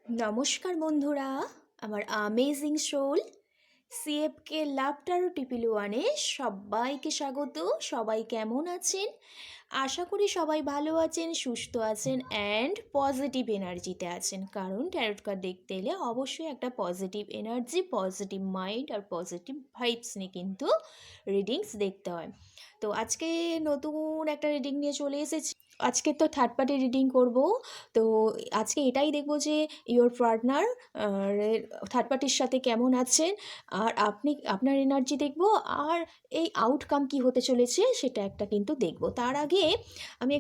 নমস্কার বন্ধুরা, আমার আমেজিং সোল সিএফকে লাফটার টিপিল ওয়ানে সবাইকে স্বাগত। সবাই কেমন আছেন? আশা করি সবাই ভালো আছেন, সুস্থ আছেন অ্যান্ড পজিটিভ এনার্জিতে আছেন। কারণ ট্যারোট কার্ড দেখতে এলে অবশ্যই একটা পজিটিভ এনার্জি, পজিটিভ মাইন্ড আর পজিটিভ ভাইবস নিয়ে কিন্তু রিডিংস দেখতে হয়। তো আজকে নতুন একটা রিডিং নিয়ে চলে এসেছি। আজকে তো থার্ড পার্টি রিডিং করব। তো আজকে এটাই দেখব যে ইওর পার্টনার থার্ড পার্টির সাথে কেমন আছেন, আর আপনি আপনার এনার্জি দেখব, আর এই আউটকাম কি হতে চলেছে সেটা একটা কিন্তু দেখব। তার আগে আমি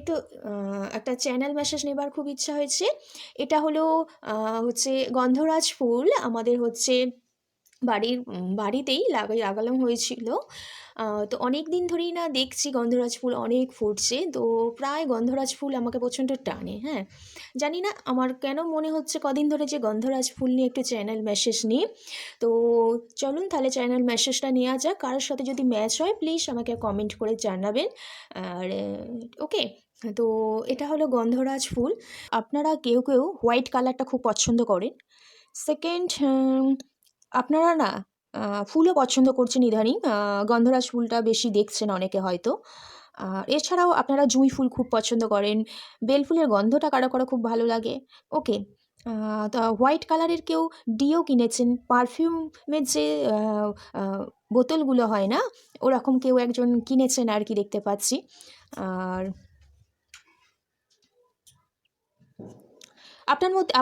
একটা চ্যানেল মেসেজ নেবার খুব ইচ্ছা হয়েছে। এটা হলো হচ্ছে গন্ধরাজ ফুল। আমাদের হচ্ছে বাড়িতেই লাগানো হয়েছিল। তো অনেক দিন ধরেই না দেখছি গন্ধরাজ ফুল অনেক ফুটছে, তো প্রায় গন্ধরাজ ফুল আমাকে প্রচণ্ড টানে। হ্যাঁ, জানি না আমার কেন মনে হচ্ছে কদিন ধরে যে গন্ধরাজ ফুল নিয়ে একটু চ্যানেল মেসেজ নিই। তো চলুন তাহলে চ্যানেল মেসেজটা নেওয়া যাক। কারোর সাথে যদি ম্যাচ হয় প্লিজ আমাকে কমেন্ট করে জানাবেন। আর ওকে, তো এটা হলো গন্ধরাজ ফুল। আপনারা কেউ কেউ হোয়াইট কালারটা খুব পছন্দ করেন। সেকেন্ড, আপনারা না ফুলও পছন্দ করছেন ইদানিং। গন্ধরাজ ফুলটা বেশি দেখছেন অনেকে হয়তো। এছাড়াও আপনারা জুঁই ফুল খুব পছন্দ করেন। বেল ফুলের গন্ধটা কারো কারো খুব ভালো লাগে। ওকে, তা হোয়াইট কালারের কেউ ডিও কিনেছেন, পারফিউমের যে আহ, আহ, বোতলগুলো হয় না, ওরকম কেউ একজন কিনেছেন আর কি দেখতে পাচ্ছি। আর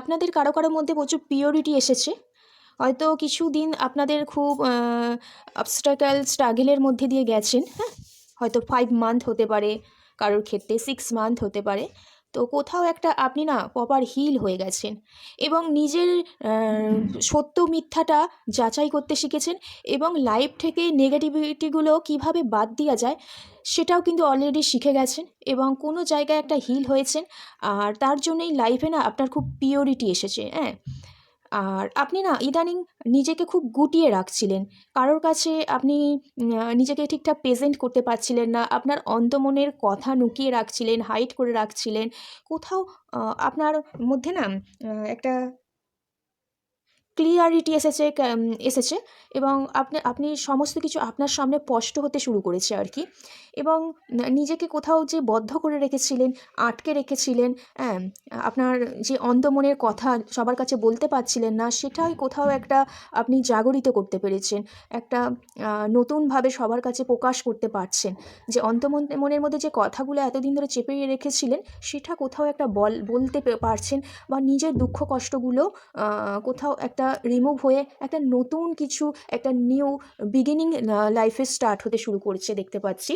আপনাদের কারো কারোর মধ্যে প্রচুর পিওরিটি এসেছে। হয়তো কিছুদিন আপনাদের খুব অবস্টাকল স্ট্রাগেলের মধ্যে দিয়ে গেছেন। হ্যাঁ, হয়তো 5 মান্থ হতে পারে, কারোর ক্ষেত্রে 6 মান্থ হতে পারে। তো কোথাও একটা আপনি না প্রপার হিল হয়ে গেছেন এবং নিজের সত্য মিথ্যাটা যাচাই করতে শিখেছেন, এবং লাইফ থেকে নেগেটিভিটিগুলো কিভাবে বাদ দেওয়া যায় সেটাও কিন্তু অলরেডি শিখে গেছেন, এবং কোনো জায়গায় একটা হিল হয়েছেন। আর তার জন্যই লাইফে না আপনার খুব পিওরিটি এসেছে। হ্যাঁ, আর আপনি না ইদানিং নিজেকে খুব গুটিয়ে রাখছিলেন। কারোর কাছে আপনি নিজেকে ঠিকঠাক প্রেজেন্ট করতে পারছিলেন না। আপনার অন্তমনের কথা লুকিয়ে রাখছিলেন, হাইড করে রাখছিলেন। কোথাও আপনার মধ্যে না একটা ক্লিয়ারিটি এসেছে, এবং আপনি সমস্ত কিছু আপনার সামনে স্পষ্ট হতে শুরু করেছে আর কি। এবং নিজেকে কোথাও যে বদ্ধ করে রেখেছিলেন, আটকে রেখেছিলেন, হ্যাঁ, আপনার যে অন্দমনের কথা সবার কাছে বলতে পারছিলেন না, সেটাই কোথাও একটা আপনি জাগরিত করতে পেরেছেন। একটা নতুনভাবে সবার কাছে প্রকাশ করতে পারছেন, যে মনের মধ্যে যে কথাগুলো এতদিন ধরে চেপে রেখেছিলেন সেটা কোথাও একটা বলতে পারছেন, বা নিজের দুঃখ কষ্টগুলো কোথাও একটা রিমুভ হয়ে একটা নতুন কিছু, একটা নিউ বিগিনিং লাইফে স্টার্ট হতে শুরু করেছে দেখতে পাচ্ছি।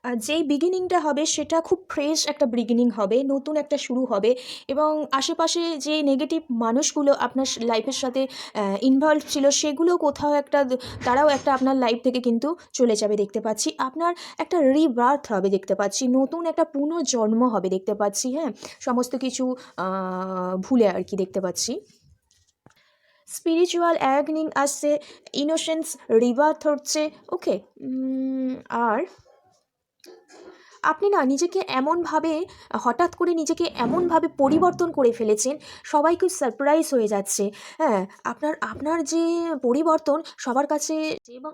আর যেই বিগিনিংটা হবে সেটা খুব ফ্রেশ একটা বিগিনিং হবে, নতুন একটা শুরু হবে। এবং আশেপাশে যে নেগেটিভ মানুষগুলো আপনার লাইফের সাথে ইনভলভ ছিল সেগুলো কোথাও একটা তারাও একটা আপনার লাইফ থেকে কিন্তু চলে যাবে দেখতে পাচ্ছি। আপনার একটা রিবার্থ হবে দেখতে পাচ্ছি, নতুন একটা পুনর্জন্ম হবে দেখতে পাচ্ছি। হ্যাঁ, সমস্ত কিছু ভুলে আর কি দেখতে পাচ্ছি। স্পিরিচুয়াল অ্যাওয়েকেনিং আসছে, ইনোসেন্স রিবার্থ হচ্ছে। ওকে, আর আপনি না নিজেকে এমনভাবে হঠাৎ করে নিজেকে এমনভাবে পরিবর্তন করে ফেলেছেন, সবাই খুব সারপ্রাইজ হয়ে যাচ্ছে। হ্যাঁ, আপনার যে পরিবর্তন সবার কাছে, এবং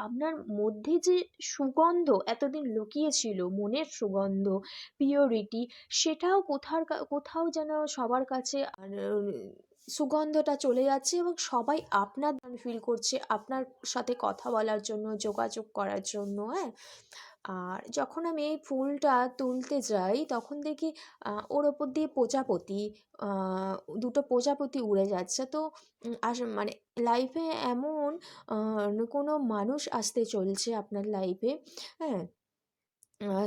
আপনার মধ্যে যে সুগন্ধ এতদিন লুকিয়ে ছিল, মনের সুগন্ধ, পিওরিটি, সেটাও কোথাও যেন সবার কাছে সুগন্ধটা চলে যাচ্ছে, এবং সবাই আপনার ফিল করছে আপনার সাথে কথা বলার জন্য, যোগাযোগ করার জন্য। হ্যাঁ, আর যখন আমি এই ফুলটা তুলতে যাই তখন দেখি ওর ওপর দিয়ে প্রজাপতি, দুটো প্রজাপতি উড়ে যাচ্ছে। তো মানে লাইফে এমন কোনো মানুষ আসতে চলছে আপনার লাইফে। হ্যাঁ,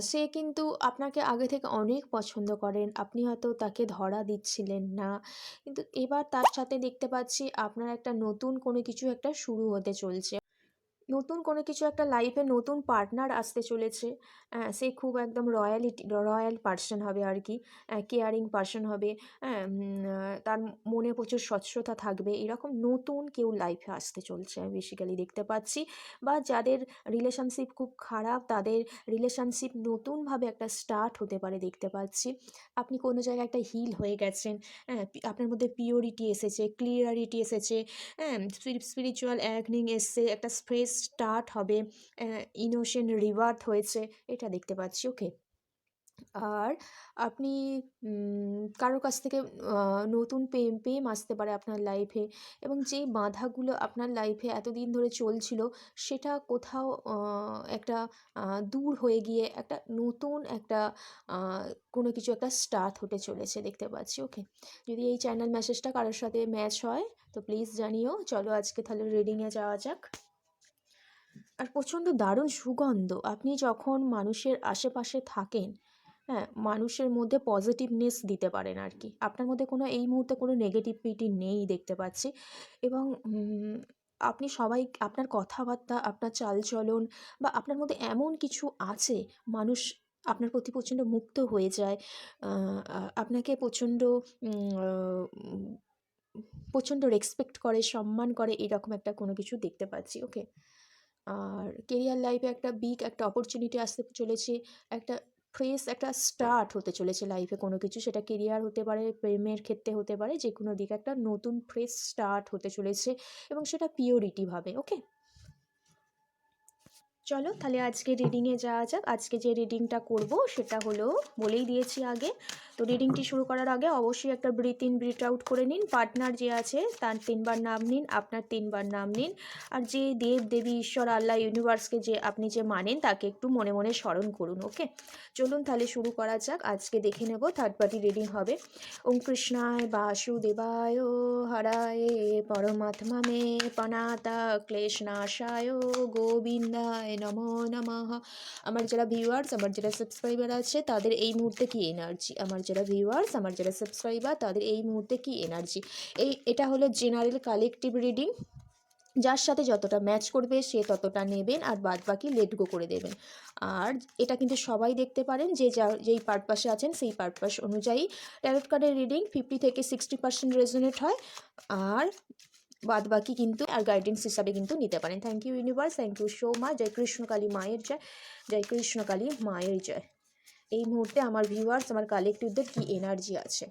সে কিন্তু আপনাকে আগে থেকে অনেক পছন্দ করেন, আপনি হয়তো তাকে ধরা দিচ্ছিলেন না, কিন্তু এবার তার সাথে দেখতে পাচ্ছি আপনার একটা নতুন কোনো কিছু একটা শুরু হতে চলছে। নতুন কোনো কিছু একটা লাইফে নতুন পার্টনার আসতে চলেছে। সে খুব একদম রয়্যাল পারসন হবে আর কি, কেয়ারিং পারসন হবে। তার মনে প্রচুর স্বচ্ছতা থাকবে, এরকম নতুন কেউ লাইফে আসতে চলছে আমি বেসিক্যালি দেখতে পাচ্ছি। বা যাদের রিলেশনশিপ খুব খারাপ, তাদের রিলেশনশিপ নতুনভাবে একটা স্টার্ট হতে পারে দেখতে পাচ্ছি। আপনি কোনো জায়গায় একটা হিল হয়ে গেছেন, আপনার মধ্যে পিওরিটি এসেছে, ক্লিয়ারিটি এসেছে, হ্যাঁ, স্পিরিচুয়াল অ্যাওয়েকনিং এসছে, একটা ফ্রেশ স্টার্ট হবে, ইনোসেন্ট রিবার্থ হয়েছে, এটা দেখতে পাচ্ছি। ওকে। আর আপনি কারোর কাছ থেকে নতুন প্রেম আসতে পারে আপনার লাইফে, এবং যেই বাধাগুলো আপনার লাইফে এতদিন ধরে চলছিল সেটা কোথাও একটা দূর হয়ে গিয়ে একটা নতুন একটা কোনো কিছু একটা স্টার্ট হতে চলেছে দেখতে পাচ্ছি। ওকে। যদি এই চ্যানেল মেসেজটা কারোর সাথে ম্যাচ হয় তো প্লিজ জানিও। চলো আজকে তাহলে রিডিংয়ে যাওয়া যাক। আর প্রচণ্ড দারুণ সুগন্ধ, আপনি যখন মানুষের আশেপাশে থাকেন, হ্যাঁ, মানুষের মধ্যে পজিটিভনেস দিতে পারেন আর কি। আপনার মধ্যে কোনো এই মুহূর্তে কোনো নেগেটিভিটি নেই দেখতে পাচ্ছি। এবং আপনি সবাই, আপনার কথাবার্তা, আপনার চালচলন বা আপনার মধ্যে এমন কিছু আছে, মানুষ আপনার প্রতি প্রচণ্ড মুগ্ধ হয়ে যায়, আপনাকে প্রচণ্ড প্রচণ্ড রেসপেক্ট করে, সম্মান করে, এরকম একটা কোনো কিছু দেখতে পাচ্ছি। ওকে। আর কেরিয়ার লাইফে একটা বিগ একটা অপরচুনিটি আসতে চলেছে, একটা ফ্রেশ একটা স্টার্ট হতে চলেছে লাইফে কোনো কিছু, সেটা কেরিয়ার হতে পারে, প্রেমের ক্ষেত্রে হতে পারে, যে কোনো দিকে একটা নতুন ফ্রেশ স্টার্ট হতে চলেছে, এবং সেটা পিওরিটিভাবে। ওকে। চলো তাহলে আজকে রিডিংয়ে যাওয়া যাক। আজকে যে রিডিংটা করব সেটা হলো, বলেই দিয়েছি আগে, তো রিডিংটি শুরু করার আগে অবশ্যই একটা ব্রিথ ইন ব্রিথ আউট করে নিন। পার্টনার যে আছে তার 3বার নাম নিন, আপনার 3বার নাম নিন। আর যে দেব দেবী ঈশ্বর আল্লাহ ইউনিভার্সকে যে আপনি যে মানেন তাকে একটু মনে মনে স্মরণ করুন। ওকে। চলুন তাহলে শুরু করা যাক। আজকে দেখে নেব, থার্ড পার্টি রিডিং হবে। ওম কৃষ্ণায় বাসুদেবায় হরায় পরমাত্মা মে পনাতা ক্লেশনাশায় গোবিন্দায় নমো নমঃ। আমার যারা ভিউয়ার্স, আমার যারা সাবস্ক্রাইবার আছে তাদের এই মুহূর্তে কি এনার্জি, আমার যারা ভিউয়ার্স, আমার যারা সাবস্ক্রাইবার তাদের এই মুহূর্তে কি এনার্জি। এটা হলো জেনারেল কালেকটিভ রিডিং, যার সাথে যতটা ম্যাচ করবে সে ততটা নেবেন, আর বাদ বাকি লেট গো করে দেবেন। আর এটা কিন্তু সবাই দেখতে পারেন, যেই পারপাসে আছেন সেই পারপাস অনুযায়ী। ট্যারোট কার্ডের রিডিং 50 থেকে 60% রেজোনেট হয়, আর বাদ বাকি কিন্তু আর গাইডেন্স হিসাবে কিন্তু নিতে পারেন। Thank you universe, thank you so much. জয় কৃষ্ণকালী মায়ের জয়, জয় কৃষ্ণকালী মায়ের জয়। এই মুহূর্তে আমার ভিউয়ার্স, আমার কালেক্টিভদের কি এনার্জি আছে,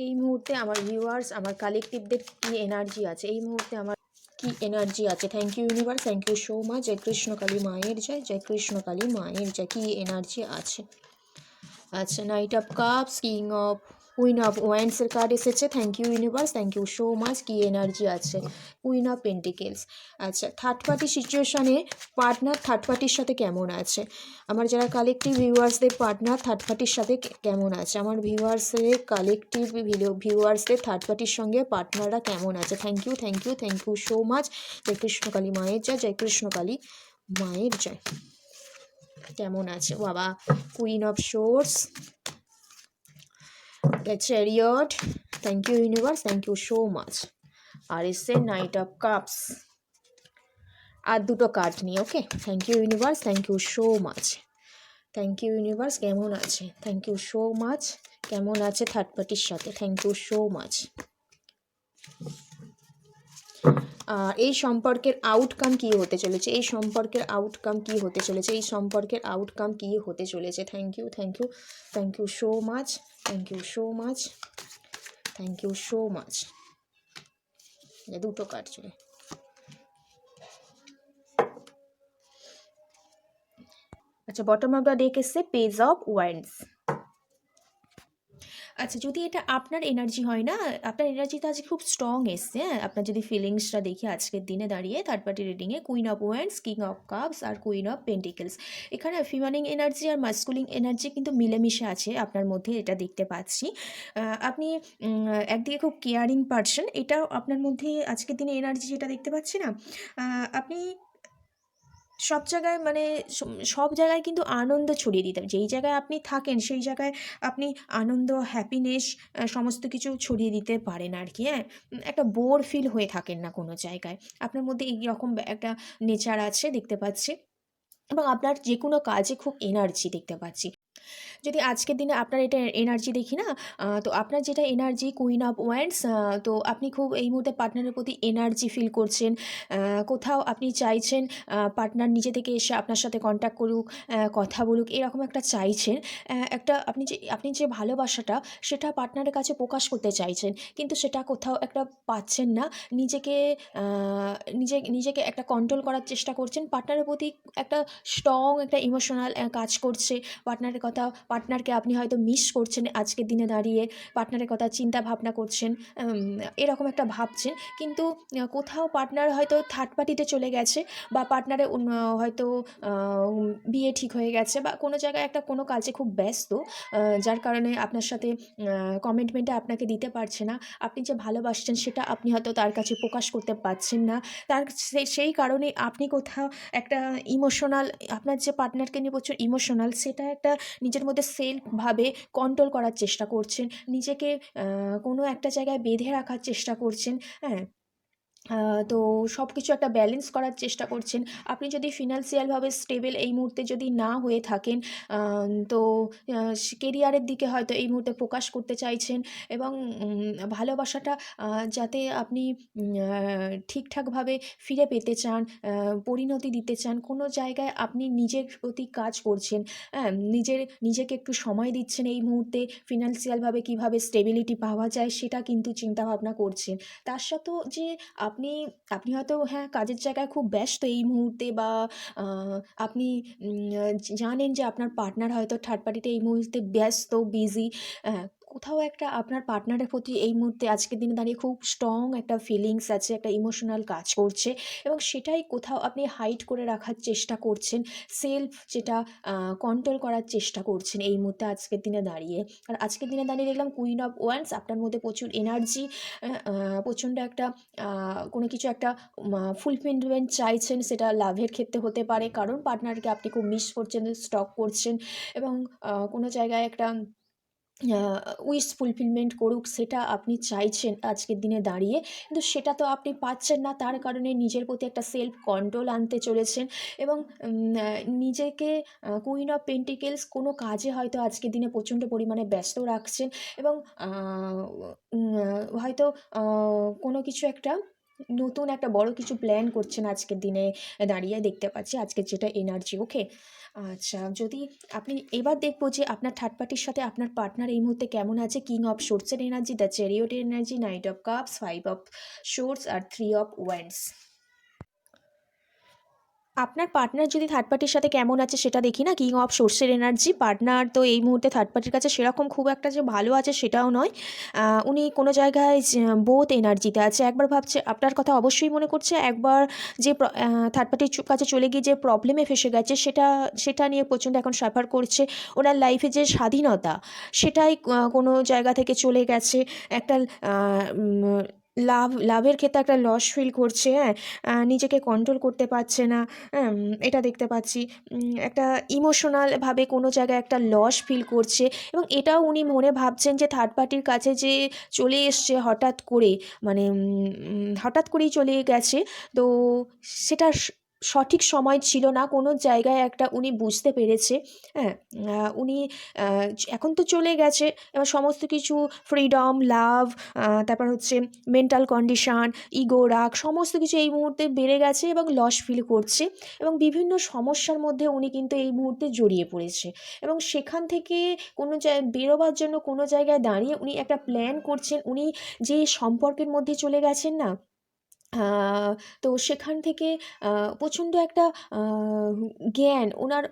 এই মুহূর্তে আমার ভিউয়ার্স, আমার কালেক্টিভদের কি এনার্জি আছে, এই মুহূর্তে আমার কি এনার্জি আছে। Thank you universe, thank you so much. জয় কৃষ্ণকালী মায়ের জয়, জয় কৃষ্ণকালী মায়ের জয়। কি এনার্জি আছে। আচ্ছা, knight of cups, queen of ওয়ান্ডসের কার্ড এসেছে। Thank you universe, thank you so much. কি এনার্জি আছে। Queen of pentacles. আচ্ছা, থার্ড পার্টি সিচুয়েশানে পার্টনার থার্ড পার্টির সাথে কেমন আছে, আমার যারা কালেকটিভ ভিউয়ার্সদের পার্টনার থার্ড পার্টির সাথে কেমন আছে, আমার ভিউয়ার্সের কালেকটিভ ভিউয়ার্সদের থার্ড পার্টির সঙ্গে পার্টনাররা কেমন আছে। Thank you, thank you, thank you so much. জয় কৃষ্ণকালী মায়ের জয়, জয় কৃষ্ণকালী মায়ের জয়। কেমন আছে বাবা। Queen of swords, the chariot. Thank you universe, thank you so much. আর এসে নাইট অফ কাপস, আর দুটো কার্ড নিয়ে। Okay. Thank you universe, thank you so much. Thank you universe, কেমন আছে, থ্যাংক ইউ সো মাচ। কেমন আছে third পার্টির সাথে, থ্যাংক ইউ সো মাচ। এই সম্পর্কের আউটকাম কী হতে চলেছে, এই সম্পর্কের আউটকাম কী হতে চলেছে, এই সম্পর্কের আউটকাম কী হতে চলেছে। Thank you, thank you, thank you so much, thank you so much, thank you so much. দুটো কার্ড চলে। আচ্ছা, বটম অফ দ্য ডেক এসছে পেজ অফ ওয়ান্ডস। আচ্ছা, যদি এটা আপনার এনার্জি হয় না, আপনার এনার্জিটা আজকে খুব স্ট্রং এসছে। হ্যাঁ, আপনার যদি ফিলিংসটা দেখি আজকের দিনে দাঁড়িয়ে থার্ড পার্টি রিডিংয়ে, queen of wands, king of cups আর কুইন অফ পেন্টিকেলস। এখানে ফিমেলিন এনার্জি আর মাস্কুলিন এনার্জি কিন্তু মিলেমিশে আছে আপনার মধ্যে, এটা দেখতে পাচ্ছি। আপনি একদিকে খুব কেয়ারিং পারসন, এটাও আপনার মধ্যে আজকের দিনে এনার্জি যেটা দেখতে পাচ্ছি না। আপনি সব জায়গায় মানে সব জায়গায় কিন্তু আনন্দ ছড়িয়ে দিতে হবে। যেই জায়গায় আপনি থাকেন সেই জায়গায় আপনি আনন্দ, হ্যাপিনেস সমস্ত কিছু ছড়িয়ে দিতে পারেন আর কি, হ্যাঁ? একটা বোর ফিল হয়ে থাকেন না কোনো জায়গায়। আপনার মধ্যে এইরকম একটা নেচার আছে দেখতে পাচ্ছি, এবং আপনার যেকোনো কাজে খুব এনার্জি দেখতে পাচ্ছি। যদি আজকের দিনে আপনার এটা এনার্জি দেখি না, তো আপনার যেটা এনার্জি কুইন অফ ওয়ান্ডস, তো আপনি খুব এই মুহূর্তে পার্টনারের প্রতি এনার্জি ফিল করছেন। কোথাও আপনি চাইছেন পার্টনার নিজে থেকে এসে আপনার সাথে কন্ট্যাক্ট করুক, কথা বলুক, এরকম একটা চাইছেন। একটা আপনি যে ভালোবাসাটা সেটা পার্টনারের কাছে প্রকাশ করতে চাইছেন, কিন্তু সেটা কোথাও একটা পাচ্ছেন না। নিজেকে নিজেকে একটা কন্ট্রোল করার চেষ্টা করছেন। পার্টনারের প্রতি একটা স্ট্রং একটা ইমোশনাল কাজ করছে। পার্টনারকে আপনি হয়তো মিস করছেন আজকের দিনে দাঁড়িয়ে, পার্টনারের কথা চিন্তা ভাবনা করছেন, এরকম একটা ভাবছেন, কিন্তু কোথাও পার্টনার হয়তো থার্ড পার্টিতে চলে গেছে, বা পার্টনারের হয়তো বিয়ে ঠিক হয়ে গেছে, বা কোনো জায়গায় একটা কোনো কাজে খুব ব্যস্ত, যার কারণে আপনার সাথে কমিটমেন্টটা আপনাকে দিতে পারছে না। আপনি যে ভালোবাসছেন সেটা আপনি হয়তো তার কাছে প্রকাশ করতে পারছেন না। সেই কারণে আপনি কোথাও একটা ইমোশনাল, আপনার যে পার্টনারকে নিয়ে প্রচুর ইমোশনাল, সেটা একটা নিজের মধ্যে সেলফভাবে কন্ট্রোল করার চেষ্টা করছেন। নিজেকে কোনো একটা জায়গায় বেঁধে রাখার চেষ্টা করছেন, হ্যাঁ? তো সব কিছু একটা ব্যালেন্স করার চেষ্টা করছেন। আপনি যদি ফিনান্সিয়ালভাবে স্টেবল এই মুহূর্তে যদি না হয়ে থাকেন, তো কেরিয়ারের দিকে হয়তো এই মুহূর্তে ফোকাস করতে চাইছেন, এবং ভালোবাসাটা যাতে আপনি ঠিকঠাকভাবে ফিরে পেতে চান, পরিণতি দিতে চান, কোনো জায়গায় আপনি নিজের প্রতি কাজ করছেন, হ্যাঁ? নিজেকে একটু সময় দিচ্ছেন এই মুহূর্তে, ফিনান্সিয়ালভাবে কীভাবে স্টেবিলিটি পাওয়া যায় সেটা কিন্তু চিন্তাভাবনা করছেন। তার সাথেও যে আপনি আপনি হয়তো, হ্যাঁ, কাজের জায়গায় খুব ব্যস্ত এই মুহূর্তে, বা আপনি জানেন যে আপনার পার্টনার হয়তো থার্ড পার্টিতে এই মুহূর্তে ব্যস্ত, বিজি। কোথাও একটা আপনার পার্টনারের প্রতি এই মুহূর্তে আজকের দিনে দাঁড়িয়ে খুব স্ট্রং একটা ফিলিংস আছে, একটা ইমোশনাল কাজ করছে, এবং সেটাই কোথাও আপনি হাইড করে রাখার চেষ্টা করছেন। সেলফ যেটা কন্ট্রোল করার চেষ্টা করছেন এই মুহূর্তে আজকের দিনে দাঁড়িয়ে। আর আজকের দিনে দাঁড়িয়ে দেখলাম কুইন অফ ওয়ান্স, আপনার মধ্যে প্রচুর এনার্জি, প্রচণ্ড একটা কোনো কিছু একটা ফুলফিলমেন্ট চাইছেন, সেটা লাভের ক্ষেত্রে হতে পারে, কারণ পার্টনারকে আপনি খুব মিস করছেন, স্টক করছেন, এবং কোনো জায়গায় একটা উইশ ফুলফিলমেন্ট করুক সেটা আপনি চাইছেন আজকের দিনে দাঁড়িয়ে, কিন্তু সেটা তো আপনি পাচ্ছেন না। তার কারণে নিজের প্রতি একটা সেলফ কন্ট্রোল আনতে চলেছেন, এবং নিজেকে কুইন অফ পেন্টিকেলস কোনো কাজে হয়তো আজকের দিনে প্রচণ্ড পরিমাণে ব্যস্ত রাখছেন, এবং হয়তো কোনো কিছু একটা নতুন একটা বড় কিছু প্ল্যান করছেন আজকের দিনে দাঁড়িয়ে দেখতে পাচ্ছি, আজকের যেটা এনার্জি। ওকে, আচ্ছা, যদি আপনি এবার দেখবো যে আপনার থার্ড পার্টির সাথে আপনার পার্টনার এই মুহূর্তে কেমন আছে। কিং অফ সোর্সের এনার্জি, দ্য চ্যারিয়টের energy, knight of cups, five of swords, আর থ্রি অফ ওয়ান্ডস। আপনার পার্টনার যদি থার্ড পার্টির সাথে কেমন আছে সেটা দেখি না। কিং অফ সোর্সের এনার্জি, পার্টনার তো এই মুহূর্তে থার্ড পার্টির কাছে সেরকম খুব একটা যে ভালো আছে সেটাও নয়। উনি কোনো জায়গায় বোথ এনার্জিতে আছে। একবার ভাবছে আপনার কথা অবশ্যই মনে করছে, একবার যে থার্ড পার্টির কাছে চলে গিয়ে যে প্রবলেমে ফেসে গেছে সেটা নিয়ে প্রচণ্ড এখন সাফার করছে। ওনার লাইফে যে স্বাধীনতা সেটাই কোনো জায়গা থেকে চলে গেছে। একটা লাভের ক্ষেত্রে একটা লস ফিল করছে, হ্যাঁ? নিজেকে কন্ট্রোল করতে পারছে না, হ্যাঁ? এটা দেখতে পাচ্ছি। একটা ইমোশনালভাবে কোনো জায়গায় একটা লস ফিল করছে, এবং এটাও উনি মনে ভাবছেন যে থার্ড পার্টির কাছে যে চলে এসছে হঠাৎ করে, মানে হঠাৎ করেই চলে গেছে, তো সেটা সঠিক সময় ছিল না। কোনো জায়গায় একটা উনি বুঝতে পেরেছে, হ্যাঁ? উনি এখন তো চলে গেছে, এবার সমস্ত কিছু ফ্রিডম, লাভ, তারপর হচ্ছে মেন্টাল কন্ডিশন, ইগো, রাগ, সমস্ত কিছু এই মুহূর্তে বেড়ে গেছে, এবং লস ফিল করছে, এবং বিভিন্ন সমস্যার মধ্যে উনি কিন্তু এই মুহূর্তে জড়িয়ে পড়েছে, এবং সেখান থেকে কোনো বেরোবার জন্য কোনো জায়গায় দাঁড়িয়ে উনি একটা প্ল্যান করছেন। উনি যে সম্পর্কের মধ্যে চলে গেছেন না, তো সেখান থেকে প্রচণ্ড একটা জ্ঞান,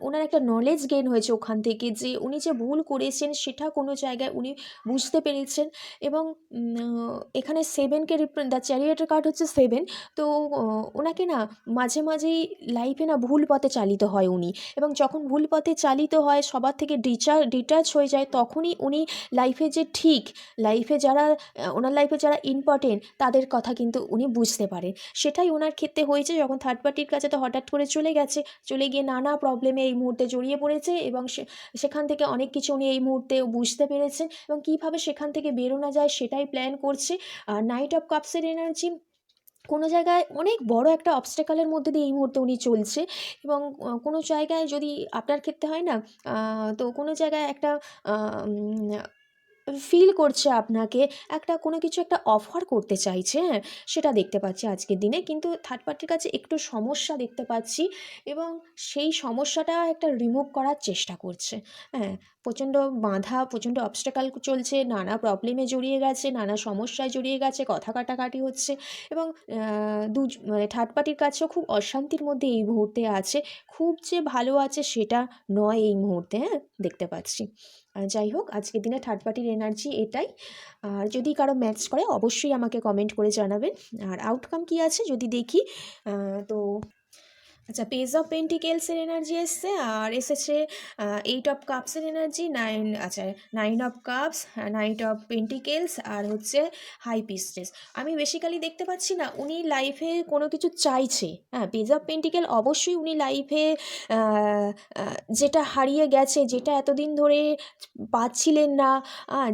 ওনার একটা নলেজ গেইন হয়েছে ওখান থেকে, যে উনি যে ভুল করেছেন সেটা কোনো জায়গায় উনি বুঝতে পেরেছেন, এবং এখানে সেভেনকে দ্য চ্যারিয়টের কার্ড হচ্ছে সেভেন। তো ওনাকে না মাঝে মাঝেই লাইফে না ভুল পথে চালিত হয় উনি, এবং যখন ভুল পথে চালিত হয়, সবার থেকে ডিটাচ হয়ে যায়, তখনই উনি লাইফে যে ঠিক, লাইফে যারা ওনার লাইফে যারা ইম্পর্টেন্ট তাদের কথা কিন্তু উনি বুঝতে পারেন। সেটাই ওনার ক্ষেত্রে হয়েছে, যখন থার্ড পার্টির কাছে তো হঠাৎ করে চলে গেছে, চলে গিয়ে নানা প্রবলেমে এই মুহূর্তে জড়িয়ে পড়েছে এবং সেখান থেকে অনেক কিছু উনি এই মুহূর্তে বুঝতে পেরেছেন এবং কীভাবে সেখান থেকে বেরোনো যায় সেটাই প্ল্যান করছে। আর নাইট অফ কাপসের এনার্জি কোনো জায়গায় অনেক বড় একটা অবস্ট্যাকলের মধ্যে দিয়ে এই মুহূর্তে উনি চলছে এবং কোনো জায়গায় যদি আপনার ক্ষেত্রে হয় না, তো কোনো জায়গায় একটা ফিল করছে আপনাকে, একটা কোনো কিছু একটা অফার করতে চাইছে, হ্যাঁ, সেটা দেখতে পাচ্ছি আজকের দিনে। কিন্তু থার্ড পার্টির কাছে একটু সমস্যা দেখতে পাচ্ছি এবং সেই সমস্যাটা একটা রিমুভ করার চেষ্টা করছে। হ্যাঁ, প্রচণ্ড বাধা, প্রচণ্ড অবস্ট্যাকল চলছে, নানা প্রবলেমে জড়িয়ে গেছে, নানা সমস্যায় জড়িয়ে গেছে, কথা কাটাকাটি হচ্ছে এবং মানে থার্ড পার্টির কাছেও খুব অশান্তির মধ্যে এই মুহূর্তে আছে। খুব যে ভালো আছে সেটা নয় এই মুহূর্তে, হ্যাঁ, দেখতে পাচ্ছি। যাই হোক, আজকের দিনে থার্ড পার্টির এনার্জি এটাই। আর যদি কারো ম্যাচ করে অবশ্যই আমাকে কমেন্ট করে জানাবেন। আর আউটকাম কী আছে যদি দেখি, তো আচ্ছা, পেজ অফ পেন্টিকেলসের এনার্জি এসছে আর এসেছে এইট অফ কাপসের এনার্জি, আচ্ছা 9 of cups, knight of pentacles আর হচ্ছে হাই পিস্টেস। আমি বেসিক্যালি দেখতে পাচ্ছি না উনি লাইফে কোনো কিছু চাইছে। হ্যাঁ, পেজ অফ পেন্টিকেল অবশ্যই উনি লাইফে যেটা হারিয়ে গেছে, যেটা এতদিন ধরে পাচ্ছিলেন না,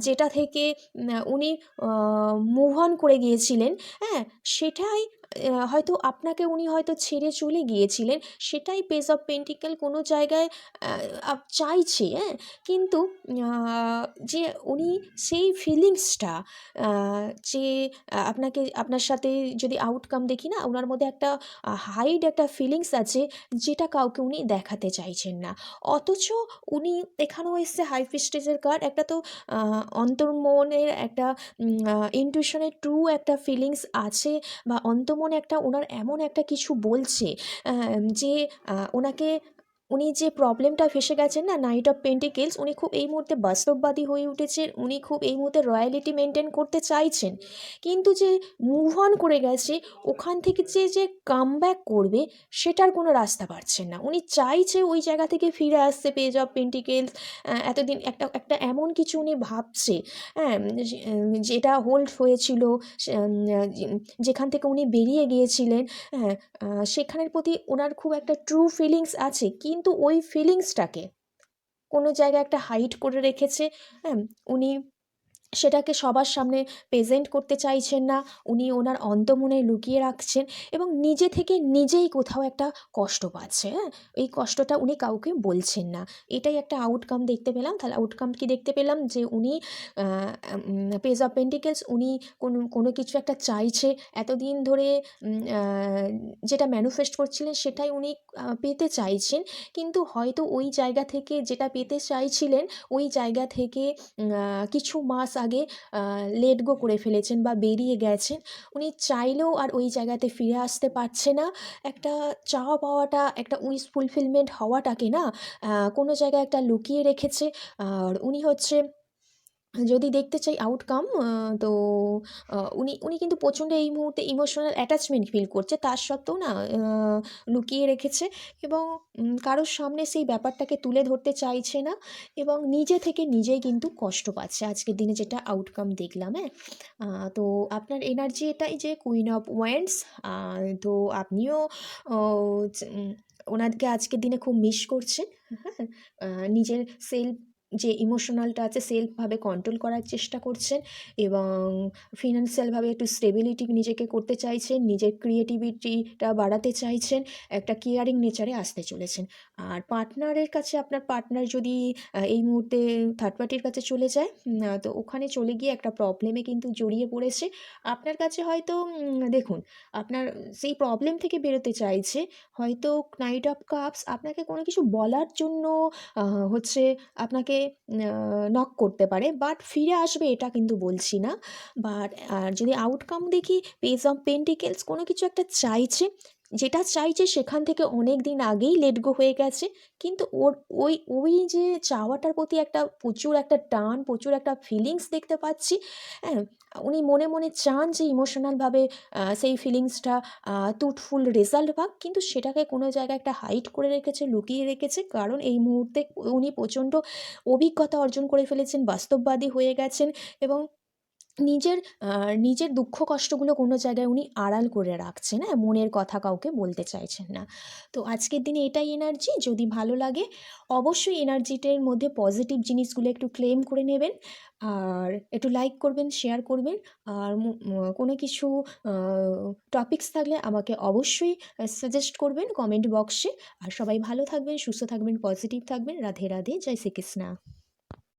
যেটা থেকে উনি মুভ অন করে গিয়েছিলেন, হ্যাঁ, সেটাই হয়তো আপনাকে উনি হয়তো ছেড়ে চলে গিয়েছিলেন, সেটাই পেজ অফ পেন্টিকেল কোনো জায়গায় চাইছে, হ্যাঁ। কিন্তু যে উনি সেই ফিলিংসটা, যে আপনার সাথে যদি আউটকাম দেখি না, ওনার মধ্যে একটা হাইড একটা ফিলিংস আছে যেটা কাউকে উনি দেখাতে চাইছেন না। অথচ উনি এখানেও এসছে হাই প্রিস্টেসের কার্ড, একটা তো অন্তর্মনের একটা ইনটিউশনের ট্রু একটা ফিলিংস আছে বা অন্তর্মনে একটা ওনার এমন একটা কিছু বলছে, যে ওনাকে, উনি যে প্রবলেমটা ফেসে গেছেন না, নাইট অফ পেন্টিকেলস, উনি খুব এই মুহূর্তে বাস্তববাদী হয়ে উঠেছেন, উনি খুব এই মুহূর্তে রয়্যালিটি মেনটেন করতে চাইছেন, কিন্তু যে মুভ অন করে গেছে ওখান থেকে যে কামব্যাক করবে সেটার কোনো রাস্তা পাচ্ছেন না। উনি চাইছে ওই জায়গা থেকে ফিরে আসতে, পেজ অফ পেন্টিকেলস এতদিন একটা একটা এমন কিছু উনি ভাবছে, হ্যাঁ, যেটা হোল্ড হয়েছিল, যেখান থেকে উনি বেরিয়ে গিয়েছিলেন, হ্যাঁ, সেখানের প্রতি ওনার খুব একটা ট্রু ফিলিংস আছে, কিন্তু ওই ফিলিংসটাকে কোনো জায়গায় একটা হাইড করে রেখেছে, হ্যাঁ। উনি সেটাকে সবার সামনে প্রেজেন্ট করতে চাইছেন না, উনি ওনার অন্তর্মনে লুকিয়ে রাখছেন এবং নিজে থেকে নিজেই কোথাও একটা কষ্ট পাচ্ছে, হ্যাঁ। এই কষ্টটা উনি কাউকে বলছেন না, এটাই একটা আউটকাম দেখতে পেলাম। তাহলে আউটকাম কি দেখতে পেলাম, যে উনি পেজ অফ পেন্টিকেলস, উনি কোনো কোনো কিছু একটা চাইছে এতদিন ধরে, যেটা ম্যানিফেস্ট করছিলেন সেটাই উনি পেতে চাইছেন, কিন্তু হয়তো ওই জায়গা থেকে যেটা পেতে চাইছিলেন ওই জায়গা থেকে কিছু মাস আগে লেট গো করে ফেলেছেন বা বেরিয়ে গেছেন। উনি চাইলেও আর ওই জায়গাতে ফিরে আসতে পারছে না। একটা চাওয়া পাওয়াটা, একটা উইশ ফুলফিলমেন্ট হওয়াটাকে না কোনো জায়গায় একটা লুকিয়ে রেখেছে। আর উনি হচ্ছে, যদি দেখতে চাই আউটকাম, তো উনি উনি কিন্তু প্রচণ্ড এই মুহূর্তে ইমোশনাল অ্যাটাচমেন্ট ফিল করছে, তার সত্ত্বেও না লুকিয়ে রেখেছে এবং কারোর সামনে সেই ব্যাপারটাকে তুলে ধরতে চাইছে না এবং নিজে থেকে নিজেই কিন্তু কষ্ট পাচ্ছে আজকের দিনে, যেটা আউটকাম দেখলাম, হ্যাঁ। তো আপনার এনার্জি এটাই যে কুইন অফ ওয়ান্ডস। তো আপনিও ওনাকে আজকের দিনে খুব মিস করছেন, হ্যাঁ। নিজের সেলফ যে ইমোশনালটা আছে সেলফভাবে কন্ট্রোল করার চেষ্টা করছেন এবং ফিনান্সিয়ালভাবে একটু স্টেবিলিটি নিজেকে করতে চাইছেন, নিজের ক্রিয়েটিভিটিটা বাড়াতে চাইছেন, একটা কেয়ারিং নেচারে আসতে চলেছেন। আর পার্টনারের কাছে, আপনার পার্টনার যদি এই মুহূর্তে থার্ড পার্টির কাছে চলে যায়, তো ওখানে চলে গিয়ে একটা প্রবলেমে কিন্তু জড়িয়ে পড়েছে আপনার কাছে। হয়তো দেখুন, আপনার সেই প্রবলেম থেকে বেরোতে চাইছে, হয়তো নাইট অফ কাপস আপনাকে কোনো কিছু বলার জন্য হচ্ছে আপনাকে নক করতে পারে, বাট ফিরে আসবে এটা কিন্তু বলছি না। বাট আর যদি আউটকাম দেখি, পেজ অফ পেন্টিকেলস কোনো কিছু একটা চাইছে, যেটা চাইছে সেখান থেকে অনেক দিন আগেই লেট গো হয়ে গেছে, কিন্তু ওর ওই ওই যে চাওয়াটার প্রতি একটা প্রচুর একটা টান, প্রচুর একটা ফিলিংস দেখতে পাচ্ছি, হ্যাঁ। উনি মনে মনে চান যে ইমোশনালভাবে সেই ফিলিংসটা ট্রুথফুল রেজাল্ট পাক, কিন্তু সেটাকে কোনো জায়গায় একটা হাইড করে রেখেছে, লুকিয়ে রেখেছে, কারণ এই মুহূর্তে উনি প্রচণ্ড অভিজ্ঞতা অর্জন করে ফেলেছেন, বাস্তববাদী হয়ে গেছেন এবং নিজের নিজের দুঃখ কষ্টগুলো কোনো জায়গায় উনি আড়াল করে রাখছেন, হ্যাঁ? মনের কথা কাউকে বলতে চাইছেন না। তো আজকের দিনে এটাই এনার্জি। যদি ভালো লাগে অবশ্যই এনার্জিটার মধ্যে পজিটিভ জিনিসগুলো একটু ক্লেম করে নেবেন। আর একটু লাইক করবেন, শেয়ার করবেন। আর কোনো কিছু আ টপিকস থাকলে আমাকে অবশ্যই সাজেস্ট করবেন কমেন্ট বক্সে। আর সবাই ভালো থাকবেন, সুস্থ থাকবেন, পজিটিভ থাকবেন। রাধে, রাধে। জয় শ্রীকৃষ্ণা।